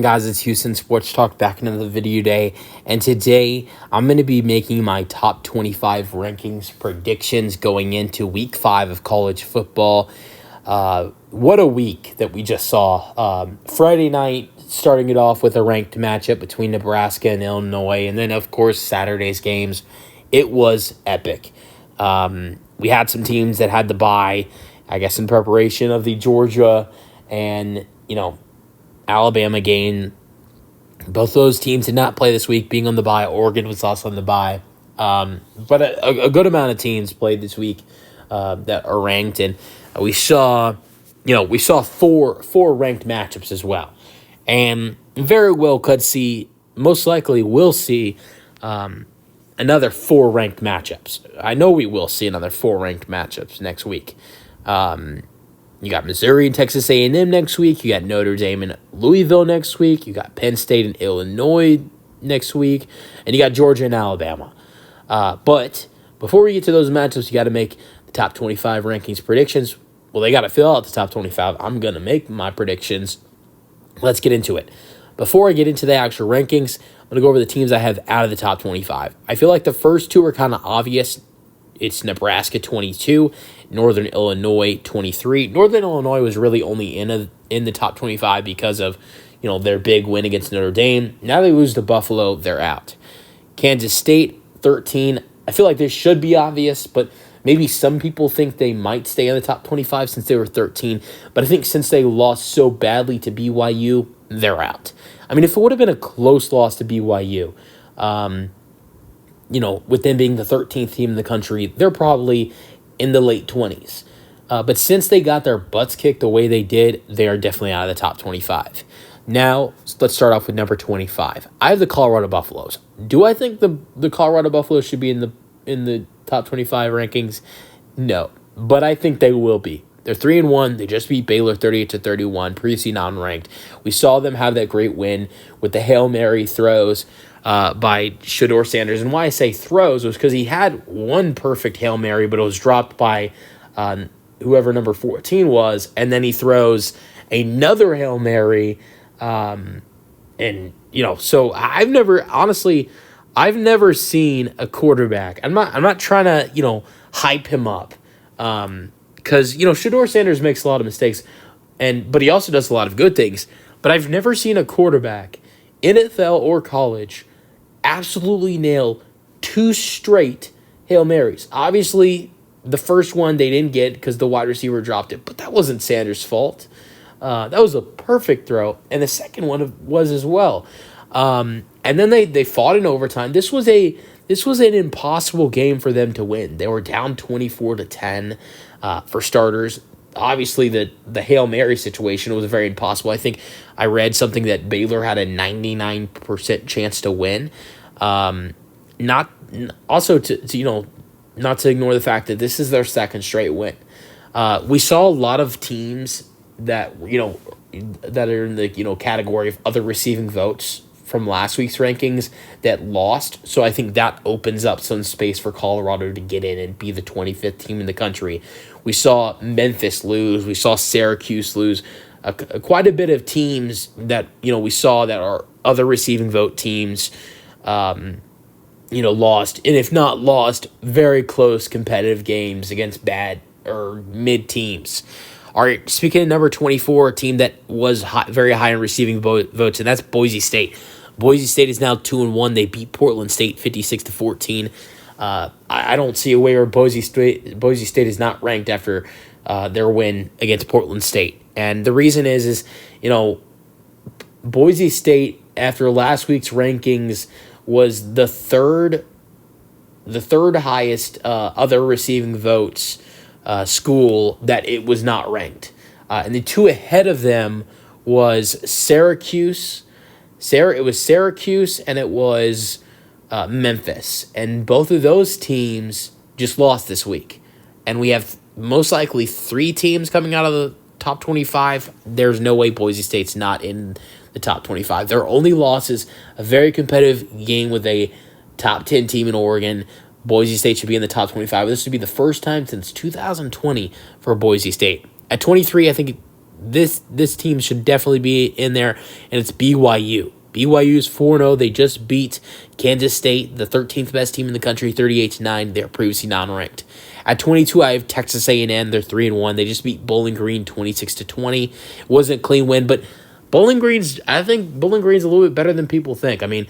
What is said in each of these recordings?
Guys, it's Houston Sports Talk back into the video day, and today I'm going to be making my top 25 rankings predictions going into week 5 of college football. What a week that we just saw. Friday night, starting it off with a ranked matchup between Nebraska and Illinois, and then of course Saturday's games. It was epic. We had some teams that had the bye, I guess, in preparation of the Georgia and Alabama game. Both those teams did not play this week, being on the bye. Oregon was also on the bye. But a good amount of teams played this week that are ranked, and we saw four ranked matchups as well, and very well could see, most likely will see, another 4 ranked matchups. I know we will see another 4 ranked matchups next week. You got Missouri and Texas A&M next week. You got Notre Dame and Louisville next week. You got Penn State and Illinois next week. And you got Georgia and Alabama. But before we get to those matchups, you got to make the top 25 rankings predictions. Well, they got to fill out the top 25. I'm going to make my predictions. Let's get into it. Before I get into the actual rankings, I'm going to go over the teams I have out of the top 25. I feel like the first 2 are kind of obvious. It's Nebraska 22, Northern Illinois 23. Northern Illinois was really only in the top 25 because of their big win against Notre Dame. Now they lose to Buffalo, they're out. Kansas State 13. I feel like this should be obvious, but maybe some people think they might stay in the top 25 since they were 13. But I think since they lost so badly to BYU, they're out. I mean, if it would have been a close loss to BYU, with them being the 13th team in the country, they're probably in the late 20s. But since they got their butts kicked the way they did, they are definitely out of the top 25. Now, let's start off with number 25. I have the Colorado Buffaloes. Do I think the Colorado Buffaloes should be in the top 25 rankings? No, but I think they will be. They're 3-1. They just beat Baylor 38-31, previously non-ranked. We saw them have that great win with the Hail Mary throws by Shedeur Sanders. And why I say throws was because he had one perfect Hail Mary, but it was dropped by whoever number 14 was, and then he throws another Hail Mary. So I've never seen a quarterback. I'm not trying to, hype him up. Because, Shedeur Sanders makes a lot of mistakes, but he also does a lot of good things. But I've never seen a quarterback, NFL or college, absolutely nail 2 straight Hail Marys. Obviously, the first one they didn't get because the wide receiver dropped it, but that wasn't Sanders' fault. That was a perfect throw, and the second one was as well. And then they fought in overtime. This was an impossible game for them to win. They were down 24-10 for starters. Obviously, the Hail Mary situation was very impossible. I think I read something that Baylor had a 99% chance to win. Not to ignore the fact that this is their second straight win. We saw a lot of teams that that are in the category of other receiving votes from last week's rankings that lost. So I think that opens up some space for Colorado to get in and be the 25th team in the country. We saw Memphis lose. We saw Syracuse lose. Quite a bit of teams that, we saw that are other receiving vote teams, lost. And if not lost, very close competitive games against bad or mid teams. All right, speaking of number 24, a team that was very high in receiving votes, and that's Boise State. Boise State is now 2-1. They beat Portland State 56-14. I don't see a way where Boise State is not ranked after their win against Portland State. And the reason is Boise State, after last week's rankings, was the third highest other receiving votes school that it was not ranked. And the 2 ahead of them was Syracuse. It was Syracuse and it was Memphis. And both of those teams just lost this week. And we have most likely 3 teams coming out of the top 25. There's no way Boise State's not in the top 25. Their only loss is a very competitive game with a top 10 team in Oregon. Boise State should be in the top 25. This would be the first time since 2020 for Boise State. At 23, I think this team should definitely be in there, and it's BYU. BYU's 4-0. They just beat Kansas State, the 13th best team in the country, 38-9. They're previously non-ranked. At 22, I have Texas A&M. They're 3-1. They just beat Bowling Green 26-20. It wasn't a clean win, but I think Bowling Green's a little bit better than people think. I mean,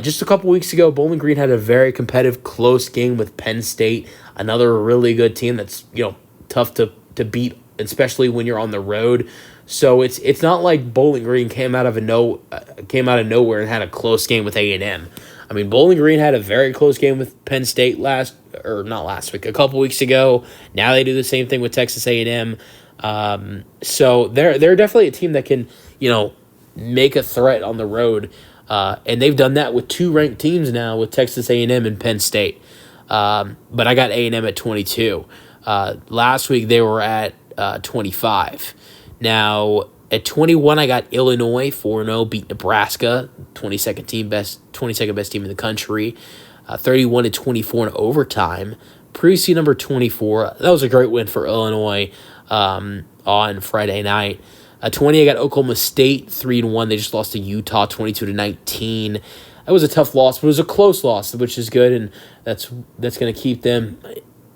just a couple weeks ago, Bowling Green had a very competitive, close game with Penn State, another really good team that's tough to beat, especially when you're on the road. So it's not like Bowling Green came out of nowhere and had a close game with A&M. I mean, Bowling Green had a very close game with Penn State a couple weeks ago. Now they do the same thing with Texas A&M. So they're definitely a team that can make a threat on the road, and they've done that with two ranked teams now with Texas A&M and Penn State. But I got A&M at 22. Last week they were at 25. Now, at 21, I got Illinois 4-0, beat Nebraska, 22nd best team in the country, 31-24 in overtime. Preseason number 24, that was a great win for Illinois on Friday night. At 20, I got Oklahoma State 3-1. They just lost to Utah 22-19. That was a tough loss, but it was a close loss, which is good, and that's going to keep them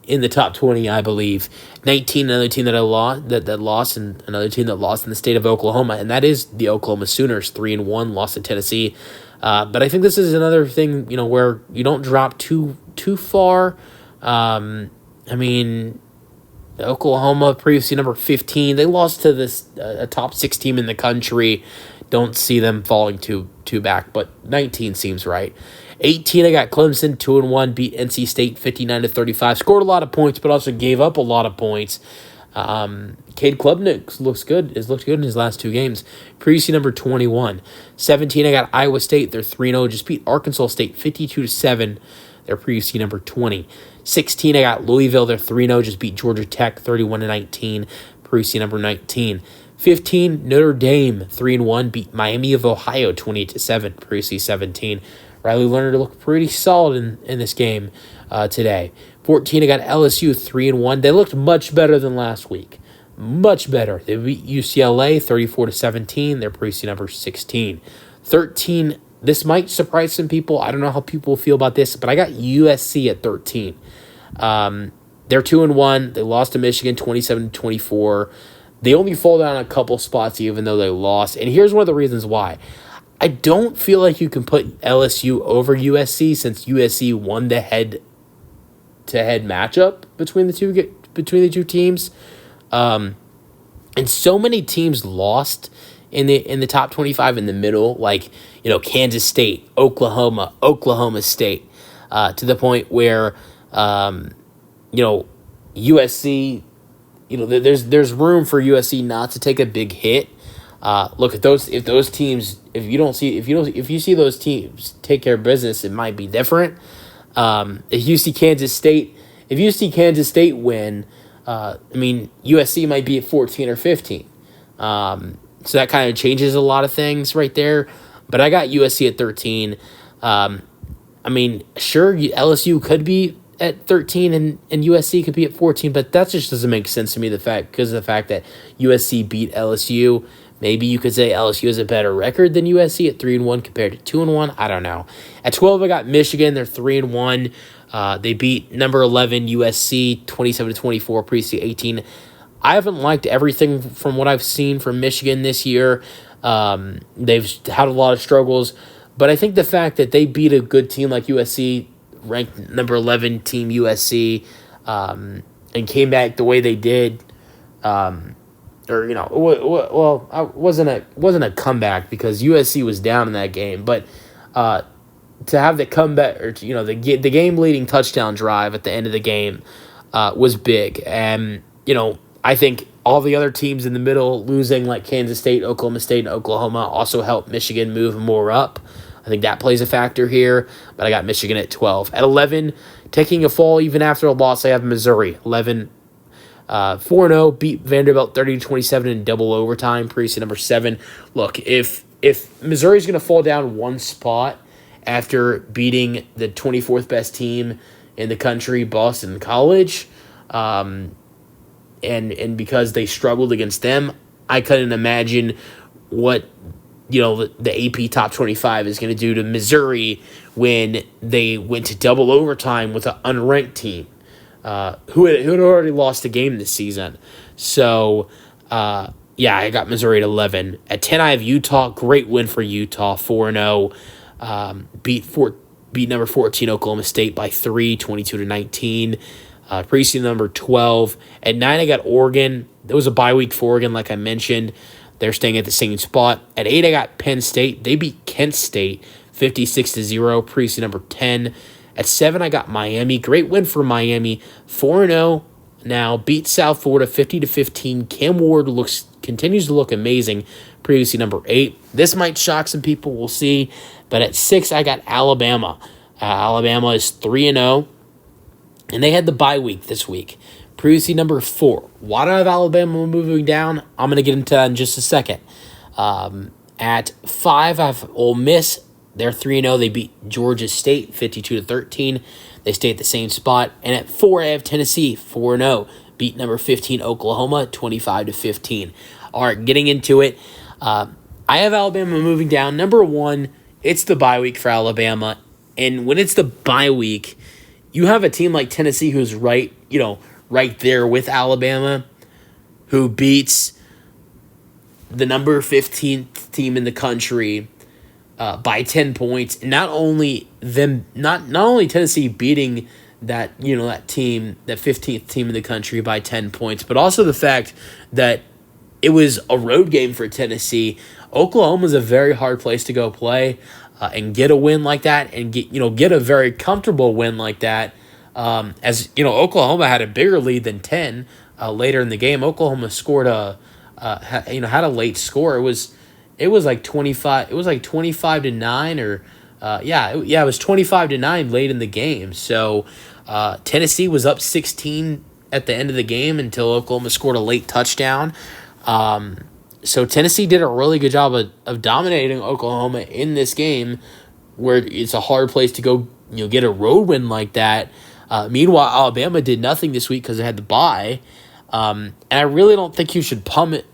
in the top 20, I believe. 19, another team that lost, and another team that lost in the state of Oklahoma, and that is the Oklahoma Sooners, 3-1, lost to Tennessee. But I think this is another thing, where you don't drop too far. I mean, Oklahoma, previously number 15, they lost to a top 6 team in the country. Don't see them falling too back, but 19 seems right. 18, I got Clemson 2-1, beat NC State 59-35. Scored a lot of points, but also gave up a lot of points. Cade Klubnik looks good. Has looked good in his last 2 games. Previously number 21. 17, I got Iowa State. They're 3-0. Just beat Arkansas State 52-7. They're previously number 20. 16, I got Louisville. They're 3-0. Just beat Georgia Tech 31-19. Previously number 19. 15, Notre Dame 3-1, beat Miami of Ohio 28-7. Previously 17. Riley Leonard looked pretty solid in this game today. 14, I got LSU 3-1. They looked much better than last week. Much better. They beat UCLA 34-17. They're previously number 16. 13, this might surprise some people. I don't know how people feel about this, but I got USC at 13. They're 2-1. They lost to Michigan 27-24. They only fall down a couple spots even though they lost. And here's one of the reasons why. I don't feel like you can put LSU over USC since USC won the head-to-head matchup between the two teams. And so many teams lost in the top 25 in the middle, like Kansas State, Oklahoma State, to the point where USC, there's room for USC not to take a big hit. Look, if you see those teams take care of business, it might be different. If you see Kansas State win, USC might be at 14 or 15. So that kind of changes a lot of things right there. But I got USC at 13. Sure, LSU could be at 13 and USC could be at 14, but that just doesn't make sense to me because of the fact that USC beat LSU. Maybe you could say LSU has a better record than USC at 3-1 compared to 2-1. I don't know. At 12, I got Michigan. They're 3-1. They beat number 11 USC 27-24, preseason 18. I haven't liked everything from what I've seen from Michigan this year. They've had a lot of struggles, but I think the fact that they beat a good team like USC, ranked number 11 team USC, and came back the way they did, it wasn't a comeback because USC was down in that game, but to have the comeback or the game leading touchdown drive at the end of the game was big, and I think all the other teams in the middle losing like Kansas State, Oklahoma State, and Oklahoma also helped Michigan move more up. I think that plays a factor here, but I got Michigan at 12. At 11, taking a fall even after a loss, I have Missouri. 11, 4-0, beat Vanderbilt 30-27 in double overtime, preseason number 7. Look, if Missouri's going to fall down one spot after beating the 24th best team in the country, Boston College, and because they struggled against them, I couldn't imagine what the AP Top 25 is going to do to Missouri when they went to double overtime with an unranked team who had already lost a game this season. So, I got Missouri at 11. At 10, I have Utah. Great win for Utah, 4-0. Beat number 14 Oklahoma State by 3, 22-19. Preseason number 12. At 9, I got Oregon. There was a bye week for Oregon, like I mentioned. They're staying at the same spot. At 8, I got Penn State. They beat Kent State 56-0, preseason number 10. At 7, I got Miami. Great win for Miami, 4-0 now. Beat South Florida 50-15. Cam Ward continues to look amazing, previously number 8. This might shock some people, we'll see. But at 6, I got Alabama. Alabama is 3-0, and they had the bye week this week. Previously number 4. Why do I have Alabama moving down? I'm going to get into that in just a second. At 5, I have Ole Miss. They're 3-0. They beat Georgia State 52-13. They stay at the same spot. And at 4, I have Tennessee 4-0. Beat number 15 Oklahoma 25-15. All right, getting into it. I have Alabama moving down. Number 1, it's the bye week for Alabama. And when it's the bye week, you have a team like Tennessee who's right there with Alabama, who beats the number 15th team in the country by 10 points. And not only Tennessee beating that team, that 15th team in the country by 10 points, but also the fact that it was a road game for Tennessee. Oklahoma is a very hard place to go play and get a win like that, and get a very comfortable win like that. Oklahoma had a bigger lead than 10 later in the game. Oklahoma scored had a late score. It was like 25. It was like 25-9, or it was 25-9 late in the game. So Tennessee was up 16 at the end of the game until Oklahoma scored a late touchdown. So Tennessee did a really good job of dominating Oklahoma in this game, where it's a hard place to go get a road win like that. Meanwhile, Alabama did nothing this week because they had the bye. And I really don't think you should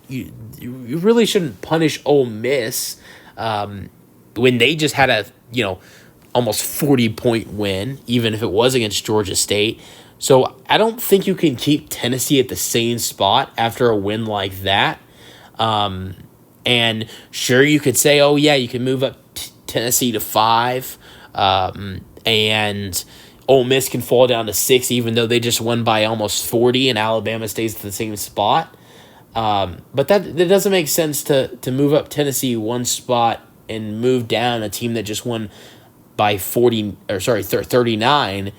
you really shouldn't punish Ole Miss when they just had a almost 40-point win, even if it was against Georgia State. So I don't think you can keep Tennessee at the same spot after a win like that. And sure, you could say, oh yeah, you can move up Tennessee to 5, and Ole Miss can fall down to 6, even though they just won by almost 40, and Alabama stays at the same spot. But that doesn't make sense to move up Tennessee one spot and move down a team that just won by 39,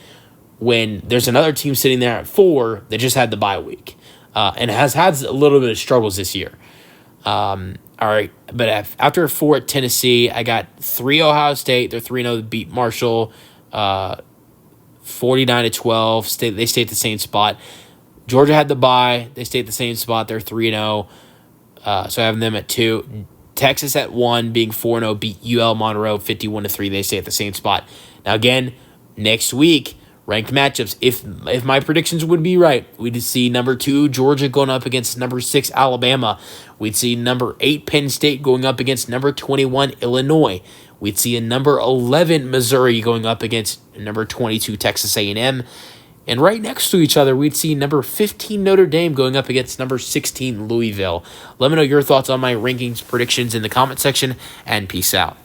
when there's another team sitting there at 4 that just had the bye week and has had a little bit of struggles this year. All right, but after 4 at Tennessee, I got 3 Ohio State. They're 3-0 to beat Marshall, 49-12. They stay at the same spot. Georgia had the bye. They stay at the same spot. They're 3-0. So I have them at 2. Texas at 1, being 4-0, beat UL Monroe 51-3. They stay at the same spot. Now again, next week, ranked matchups. If my predictions would be right, we'd see number 2 Georgia going up against number 6 Alabama. We'd see number 8 Penn State going up against number 21 Illinois. We'd see a number 11 Missouri going up against number 22 Texas A&M. And right next to each other, we'd see number 15 Notre Dame going up against number 16 Louisville. Let me know your thoughts on my rankings predictions in the comment section, and peace out.